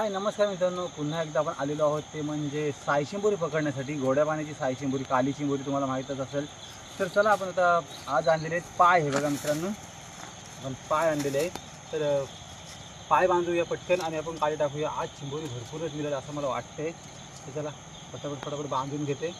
हाय नमस्कार मित्रांनो, पुन्हा एकदा आपण आलेलो आहोत ते म्हणजे सायशिंबोरी पकडण्यासाठी. गोड्या पाण्याची सायशिंबोरी, काली शिंबोरी तुम्हाला माहीतच असेल. तर चला आपण आता आज आणलेले आहेत पाय. हे बघा मित्रांनो, आपण पाय आणलेले आहे. तर पाय बांधूया पटकन आणि आपण काली टाकूया. आज शिंबोरी भरपूरच मिळेल असं मला वाटते. तर चला पटापट पटापट बांधून घेते.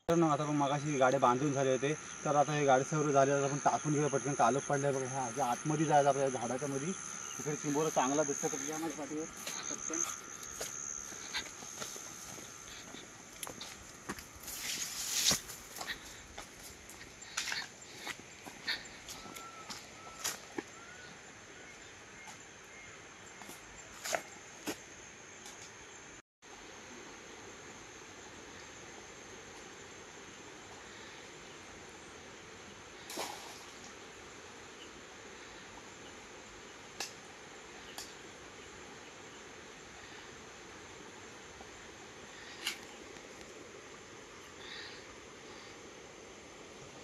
आता आपण मगाशी गाड्या बांधून झाले होते. तर आता हे गाडी सर्व झाले आपण टाकून घेऊया पटकन. कालोख पडलाय बघा. हा जे आतमध्ये जायचं आपल्या झाडाच्या मध्ये. तिकडे चिंबोरा चांगला दिसतं तर त्यामध्ये पाठीवर पटकन.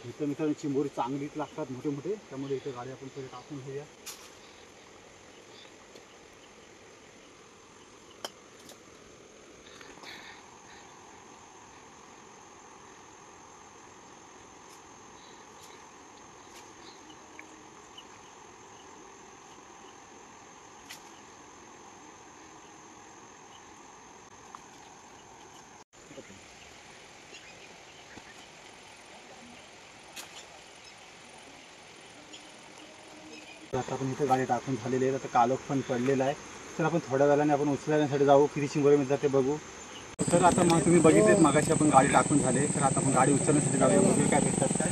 इथं मित्रांनो चिंबोरी चांगलीच लागतात मोठे मोठे. त्यामुळे इथं गाडी आपण सगळे टाकून घेऊया. आता आपण इथं गाडी टाकून झालेली आहे. आता कालोख पण पडलेला आहे. तर आपण थोड्या वेळाने आपण उचलण्यासाठी जाऊ. किती चिंबोरी मिळतात ते बघू. तर आता मग तुम्ही बघितलेत मागाशी आपण गाडी टाकून झाले. तर आता आपण गाडी उचलण्यासाठी जाऊया. बघू काय भेटतात काय.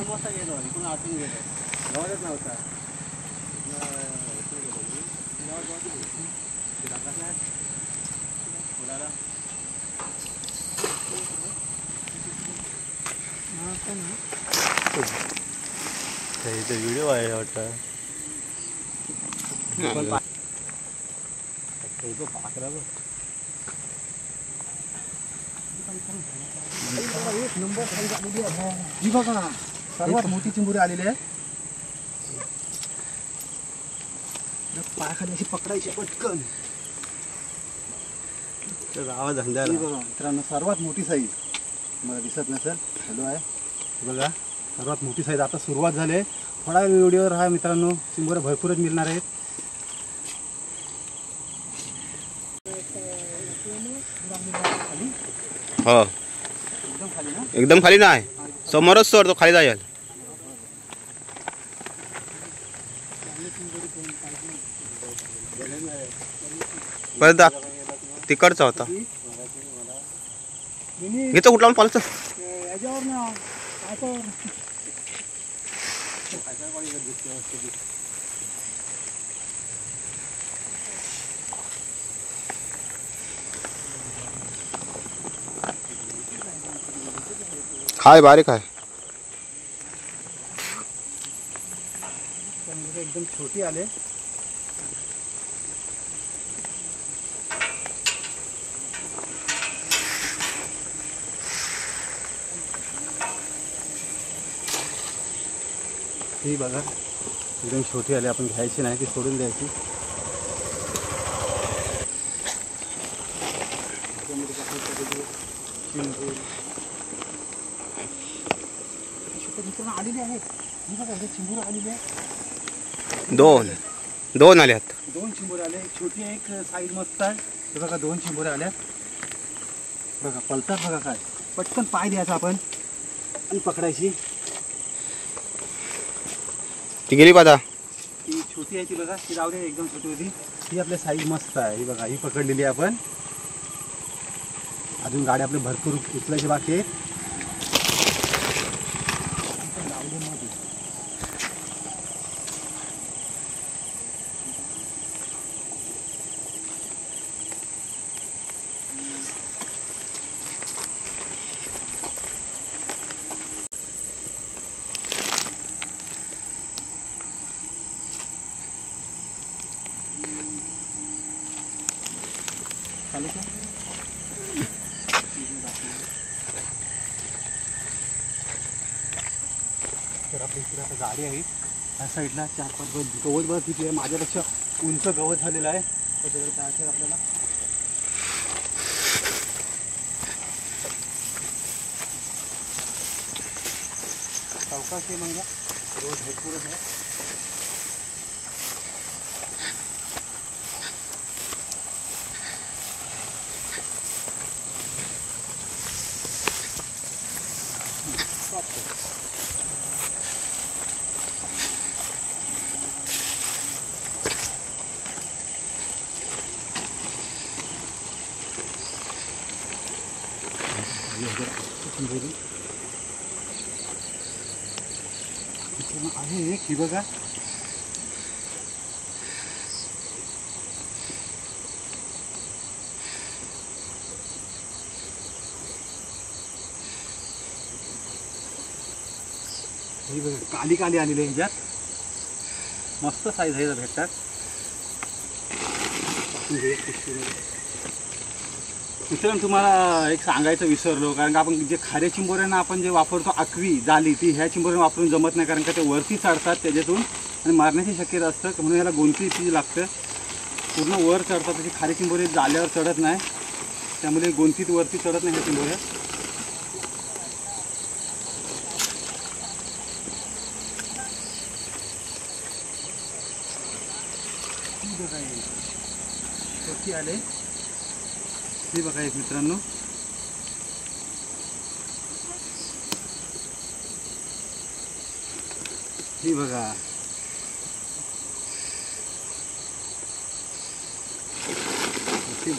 मोठा गेलो इकडून आतून गेलो गावातच नव्हता. व्हिडिओ आहे वाटतं. एक नंबर साईज आलेली आहे. ही बघा सर्वात मोठी चिंबोरी आलेली आहे. पायाखाली अशी पकडायची पटकन. आवाज धंदा मित्रांनो सर्वात मोठी साईज मला दिसत नसेल. हॅलो आहे बघा सर्वात मोठी साईज. आता सुरुवात झाली आहे. थोडा व्हिडिओ राहा मित्रांनो. चिंबोऱ्या भरपूरच मिळणार आहेत. हो एकदम खाली नाही. समोरच सोड तो खाली जाईल. परत तिकडचा होता. घेतो कुठला पालच. खाय बारीक आहे. एकदम छोटी आले. ही बघा एकदम छोटी आली. आपण घ्यायची नाही ती सोडून द्यायची. आलेली आहेत. ही बघा चिंबोऱ्या आलेली आहे. दोन आले आहेत. दोन चिंबोऱ्या आले. छोटी एक साईज मस्त आहे. हे बघा दोन चिंबोऱ्या आल्या. बघा पलतात बघा काय. पटकन पाय द्यायचा आपण आणि पकडायची. ती गेली पाहता. ती छोटी आहे ती बघा. ती जाऊ दे एकदम छोटी होती. ही आपल्या साईज मस्त आहे. ही बघा ही पकडलेली आहे आपण. अजून गाडी आपले भरपूर उचलायची बाकी आहे. तर आपल्या इकडे आता गाडी आहे ह्या साईडला 4-5 गवत बघ किती आहे, माझ्यापेक्षा उंच गवत झालेलं आहे. त्याच्याकडे काय असेल आपल्याला सावकाश आहे म्हणजे रोज भरपूरच आहे. आहे एक ही बघा, ही बघा काली काली आलेली आहे. ह्याच्यात मस्त साईज आहे भेटतात. मित्रांनो तुम्हाला एक सांगायचं विसरलो, कारण का आपण जे खाऱ्या चिंबोऱ्यांना आपण जे वापरतो आकवी जाली, ती ह्या चिंबोऱ्यांना वापरून जमत नाही, कारण का ते वरती चढतात त्याच्यातून आणि मारण्याची शक्यता असतं. म्हणून ह्याला गोंती ती लागतं, पूर्ण वर चढतात. त्याची खारी चिंबोरी जाल्यावर चढत नाही, त्यामुळे गोंतीत वरती चढत नाही ह्या चिंबोऱ्या. कशी आले हे बघा एक मित्रांनो. ही बघा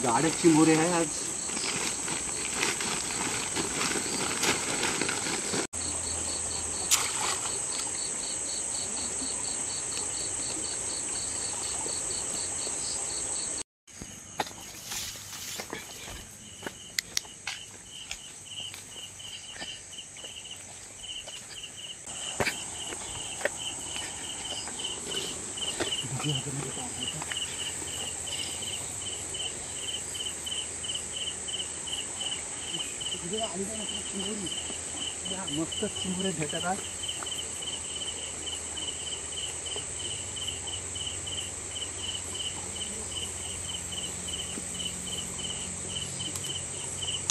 गाड्या चिंबोरे आहे आज. मस्त चिंबोरे भेटत आज.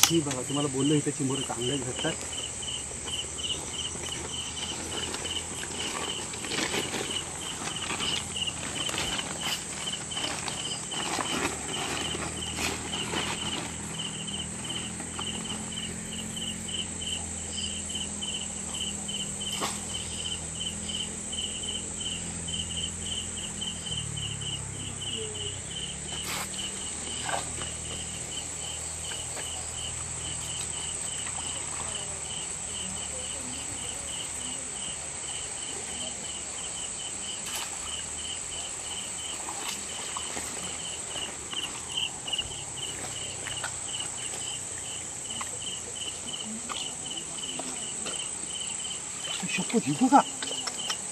ही बघा तुम्हाला बोललो इथे चिंबोरे चांगले भेटतात. शपथ ही बघा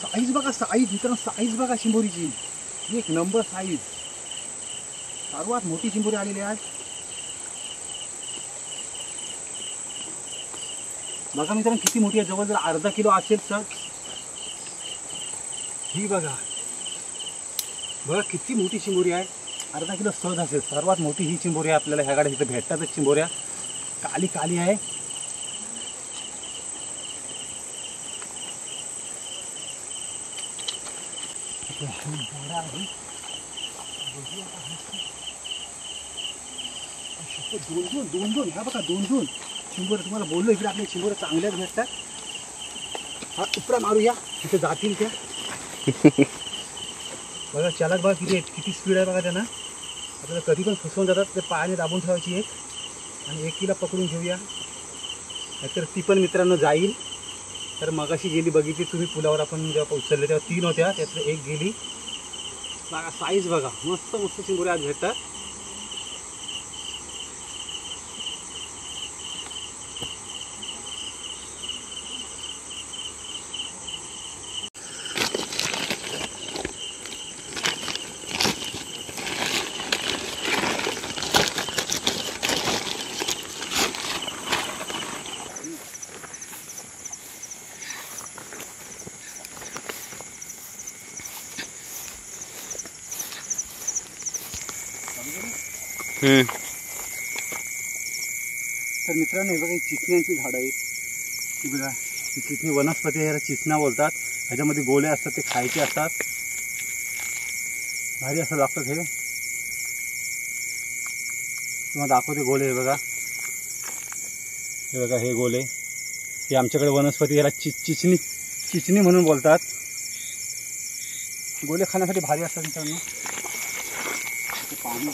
साईज, बघा साईज मित्रांनो, साईज बघा चिंबोरीची एक नंबर साईज. सर्वात मोठी चिंबोरी आलेली आहे आज. बघा मित्रांनो किती मोठी आहे, जवळजवळ अर्धा किलो असेल सर. ही बघा बघा किती मोठी चिंबोरी आहे, अर्धा किलो सहज असेल. सर्वात मोठी ही चिंबोरी आहे आपल्याला ह्या गाड्या तिथे भेटतातच चिंबोऱ्या. काली काली आहे. दोन ह्या बघा दोन चिंबोऱ्या. तुम्हाला बोललो इकडे आपल्या चिंबोऱ्या चांगल्याच भेटतात. हा उपरा मारूया तिथे जातील त्या. बघा चालक बघा किती स्पीड आहे बघा त्यांना. आपल्याला कधी पण फसवून जातात. ते पायाने दाबून ठेवायची एक आणि एकीला पकडून घेऊया, नाहीतर ती पण मित्रांनो जाईल. तर मगाशी गेली बघितली तुम्ही पुलावर आपण जेव्हा उचलले तेव्हा 3 होत्या, त्यातलं एक गेली. बघा साईज बघा, मस्त मस्त चिंबोऱ्या आज भेटतात. तर मित्रांनो हे बघा ही चिचण्यांची झाडं आहेत. ही बघा ही चिचणी वनस्पती आहे, याला चिचणा बोलतात. ह्याच्यामध्ये गोळे असतात, ते खायचे असतात. भारी असं लागतात हे. तुम्हाला दाखवते गोळे. हे बघा, हे बघा हे गोळे. हे आमच्याकडे वनस्पती याला चिचणी म्हणून बोलतात. गोळे खाण्यासाठी भारी असतात मित्रांनो. पाणी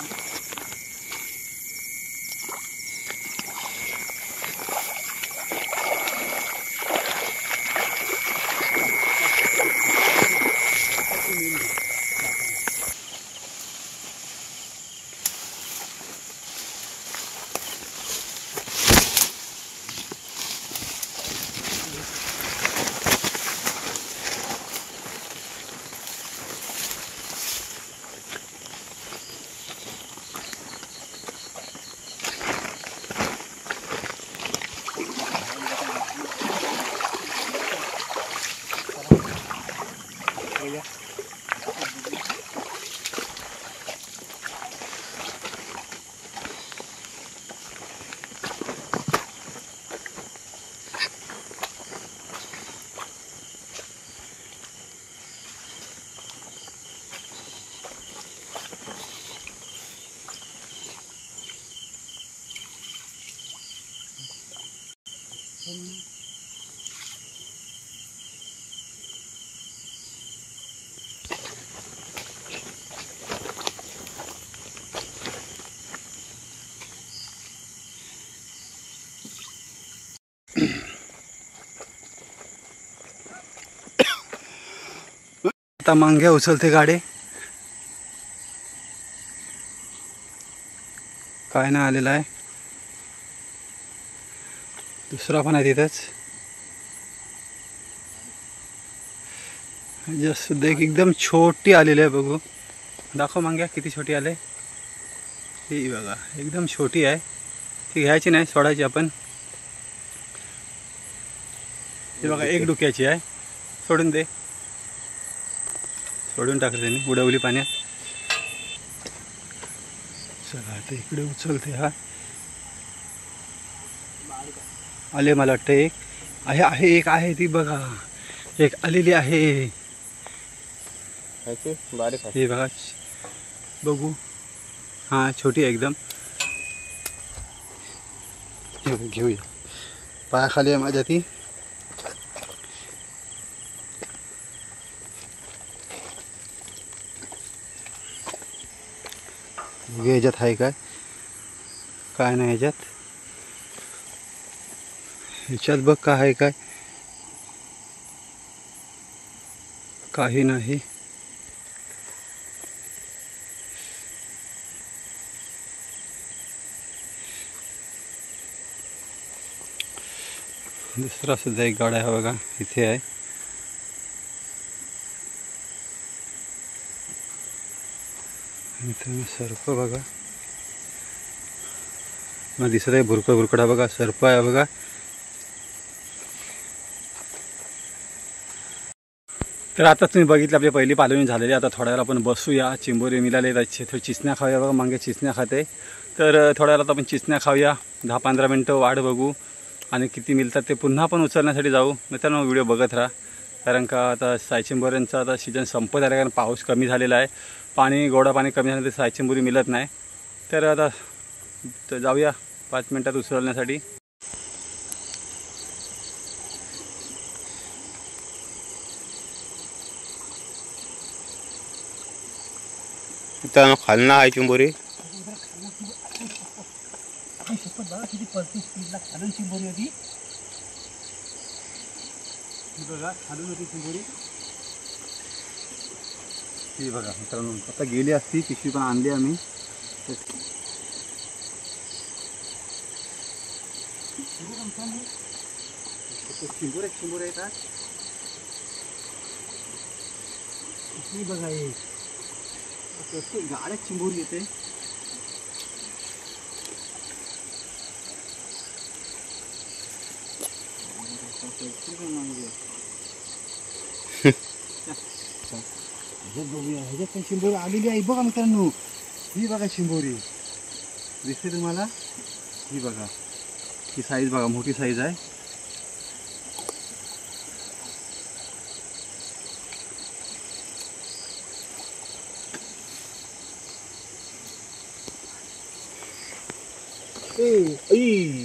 आता मांग्या उचलते गाडी. काय नाही आलेला आहे. दुसरा पण आहे तिथंच. जस्ट सुद्धा एकदम छोटी आलेली आहे. बघू, दाखव मांग्या किती छोटी आले. ही बघा एकदम छोटी आहे. ती घ्यायची नाही, सोडायची आपण. ही बघा एक डुक्याची आहे. सोडून दे. सोडून टाकते त्यांनी, उडवली पाण्यात. चला आता इकडे उचलते. हा आले मला वाटतं. एक आहे एक आहे ती बघा. एक आलेली आहे. बारीक आहे. हे बघा बघू. हां छोटी आहे एकदम. घेऊया. पायाखाली आहे माझ्या ती. ह्याच्यात आहे काय? काय नाही ह्याच्यात. ह्याच्यात बघ काय आहे काय? काही नाही. दुसरा सुद्धा एक गाडा आहे बघा इथे आहे. इथे सर्प बघा मला दिसत आहे. बुरकडा बघा, सर्प आहे बघा. तर आता तुम्ही बघितलं आपली पहिली पालवणी झालेली. आता थोड्या वेळा आपण बसूया. चिंबोरी मिळाले त्याचे थोडी चिचण्या खाऊया बघा. मागे चिचण्या खाते. तर थोड्या वेळात आपण चिचण्या खाऊया. 10-15 मिनटं वाट बघू आणि किती मिळतात ते पुन्हा आपण उचलण्यासाठी जाऊ. मित्रांनो व्हिडिओ बघत राहा. कारण का आता सायचिंबोऱ्यांचा आता सीजन संपत आला. कारण पाऊस कमी झालेला आहे. गोडा पाणी कमी झालं तर सायचिंबोरी मिळत नाही. तर आता जाऊया 5 मिनटात उचलण्यासाठी. मित्रांनो खालना आहे चिंबोरी. किती पळती स्पीडला खालून चिंबोरी होती. बघा खालून होती चिंबोरी. ही बघा मित्रांनो आता गेली असती. पिशवी पण आणली आम्ही. चिंबोरे येतात. ही बघा हे गाड्यात चिंबोरी येते. बघूया ह्याच्यात पण चिंबोरी आलेली आहे बघा मित्रांनो. ही बघा चिंबोरी. दिसते तुम्हाला? ही बघा, ही साईज बघा, मोठी साईज आहे.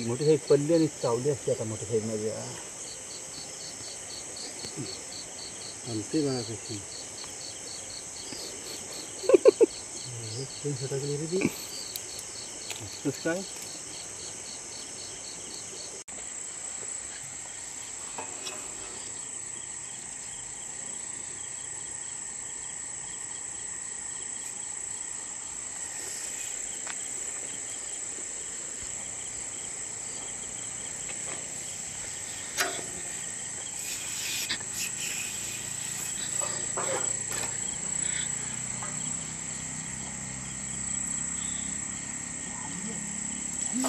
मोठी साईज पडली आणि चावली असते आता मोठ्या साईज मध्ये. आमची बघा कशी सटकली रे ती. मस्तच काय.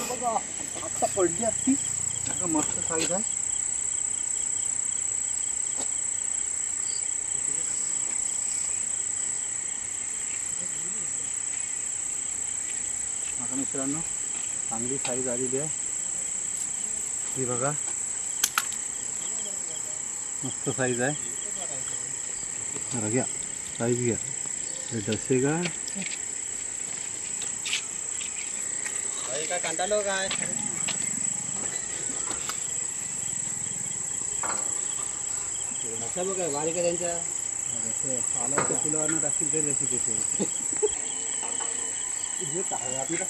बघा आता पडली असती. मस्त साईज आहे. आता मित्रांनो चांगली साईज आलेली आहे. ही बघा मस्त साईज आहे. जरा घ्या साईज घ्या. डसे का काय कंटाळलो काय बघा बारीक आहे त्यांच्या आला तर फुलावर टाकतील ते जशी कशी काय आपल्याला.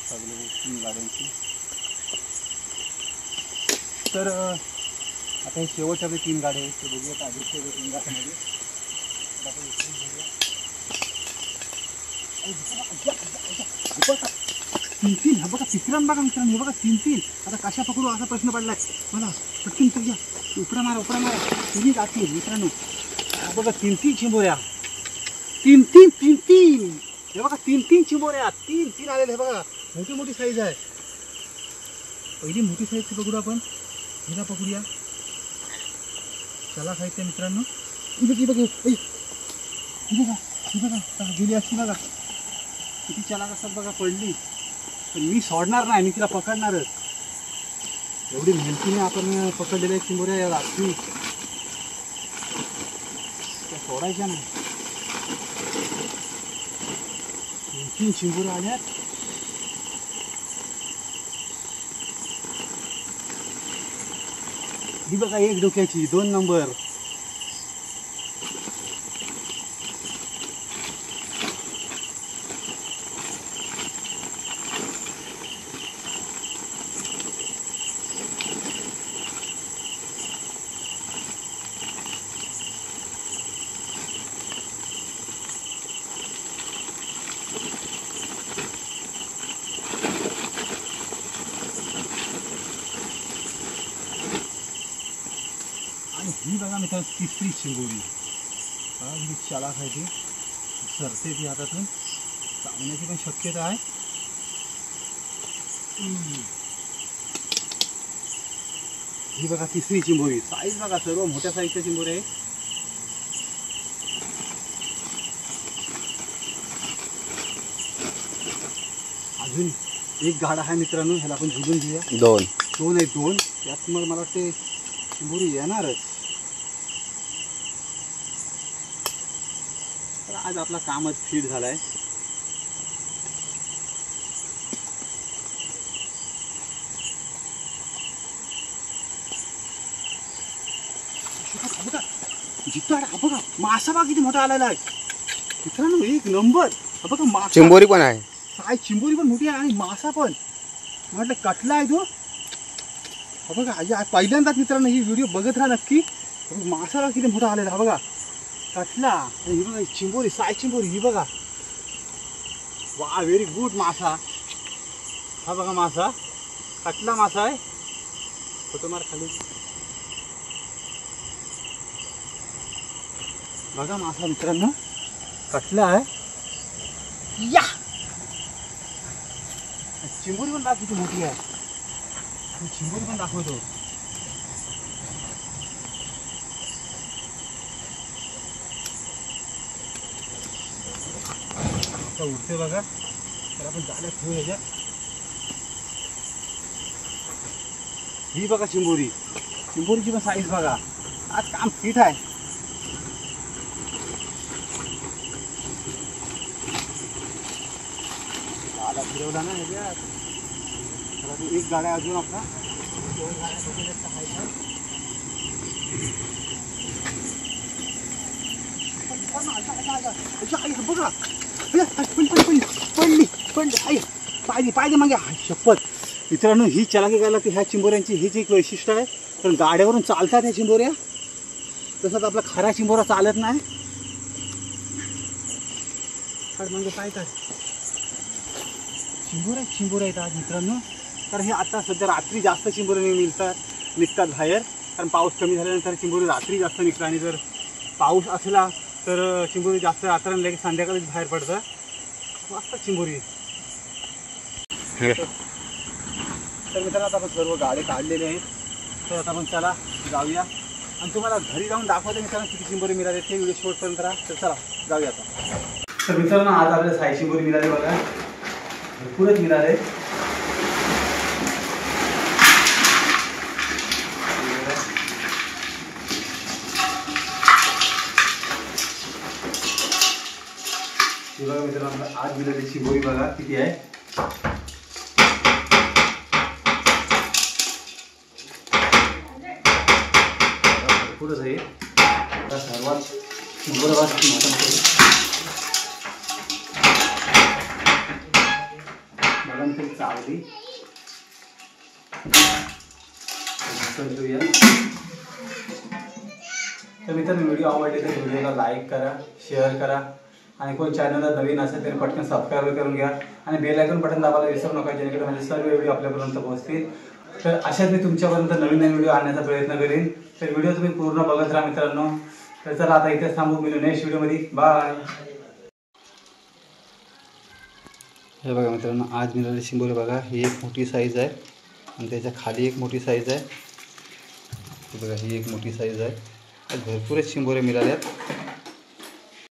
सगळे 3 गाड्यांची. तर आता हे शेवटच्या 3 गाड्या आहेत ते बघूयात. आधीच्या 3 गाड्यांमध्ये तीन हा बघा तिसऱ्यान बघा मित्रांनो. हे बघा 3 आता कशा पकडू असा प्रश्न पडलाय मला. पटकन तो घ्या. उपडा मारा तुम्ही जातील मित्रांनो. बघा 3 चिंबोऱ्या. 3 हे बघा 3 चिंबोऱ्या. 3 आलेले. हे बघा मोठी साईज आहे. पहिली मोठी साईजची पकडू आपण. हिला पकडूया. चला खायचं मित्रांनो. ही बघा गेली असती बघा. किती चला कसं बघा पडली. पण मी सोडणार नाही. मी तिला पकडणारच. एवढी मेहनतीने आपण पकडलेल्या चिंबोऱ्या या रात्री त्या सोडायच्या नाही. 3 चिंबोऱ्या आल्यात. ही बघा 1 डोक्याची 2 नंबर. आणि ही बघा मित्रांनो 3री चिंबोरी. ही चाला खायची सरते ती हातातून. चावण्याची पण शक्यता आहे. ही बघा 3री चिंबोरी. साईज बघा सर्व मोठ्या साईजच्या चिंबोऱ्या आहे. अजून 1 गाडा आहे मित्रांनो. ह्याला आपण झुलून घेऊया. 2 आहेत. 2 त्यात मग मला वाटते चिंबोरी येणारच. तर आज आपला कामच फिट झालाय. जिथं हा बघा मासा बघा किती मोठा आलेला आहे मित्रांनो. 1 नंबर. हा बघा मासा. चिंबोरी पण आहे. काय चिंबोरी पण मोठी आहे आणि मासा पण. म्हटलं कटला आहे तो. हा बघा पहिल्यांदाच मित्रांनो ही व्हिडिओ बघत राहा नक्की. मासा किती मोठा आलेला. हा बघा कटला. आणि ही बघा चिंबोरी साय चिंबोरी. ही बघा वा व्हेरी गुड मासा. हा बघा मासा कटला मासा आहे. फोटो मार खाली. बघा मासा मित्रांनो. कटला आहे या चिंबोरी पण दाखव किती मोठी आहे. चिंबोरी पण दाखवतो. आता उठते बघा. तर आपण जाळ्यात ठेवू याच्यात. ही बघा चिंबोरी. चिंबोरीची पण साईज बघा. आज काम फिट आहे. गाडा फिरवला ना ह्याच्यात. तर आता एक गाड्या अजून आपला 2 गाड्या सोबतच टाकायच्या. बघा पडली पाहिजे मागे शपथ. मित्रांनो ही चलाकी काय लागते ह्या चिंबोऱ्यांची. हीच एक वैशिष्ट्य आहे. कारण गाड्यावरून चालतात ह्या चिंबोऱ्या. तसंच आपला खरा चिंबोरा चालत नाही. म्हणजे काय काय चिंबोऱ्या येतात मित्रांनो. कारण हे आता सध्या रात्री जास्त चिंबोरे निघतात बाहेर. कारण पाऊस कमी झाल्यानंतर चिंबोरी रात्री जास्त निघतात. आणि जर पाऊस असला तर चिंबोरी जास्त रात्र लगेच संध्याकाळीच बाहेर पडतं. मस्त चिंबोरी. तर मित्रांनो आता आपण सर्व गाडे काढलेले आहेत. तर आता आपण चला जाऊया आणि तुम्हाला घरी जाऊन दाखवते मित्रांनो किती चिंबोरी मिळाले ते व्हिडिओ शॉर्टपर्यंत राहा. तर चला जाऊया आता. तर मित्रांनो आज आपल्याला 6 चिंबोरी मिळाले बघा. भरपूरच मिळाले. बघा मित्रांनो आज मिळाली चिंबोरी बघा किती आहे. भरपूरच आहे. सर्वात चिंबोरा मला चावली. तर मित्रांनो व्हिडिओ आवडले तर व्हिडिओला लाईक करा, शेअर करा आणि कोण चॅनलला नवीन असेल तरी पटकन सबस्क्राईब करून घ्या आणि बेल आयकॉन बटन दाबायला विसरू नका जेणेकरून माझे सर्व व्हिडिओ आपल्यापर्यंत पोहोचतील. तर अशाच मी तुमच्यापर्यंत नवीन नवीन व्हिडिओ आणण्याचा प्रयत्न करेन. तर व्हिडिओ तुम्ही पूर्ण बघत राहा मित्रांनो. तर चला आता इथेच थांबू. मिळू नेक्स्ट व्हिडिओमध्ये. बाय. हे बघा मित्रांनो आज मिळालेली चिंबोरी बघा. ही एक मोठी साईज आहे आणि त्याच्या खाली एक मोठी साईज आहे. हे बघा ही एक मोठी साईज आहे. भरपूरच चिंबोऱ्या मिळाल्यात.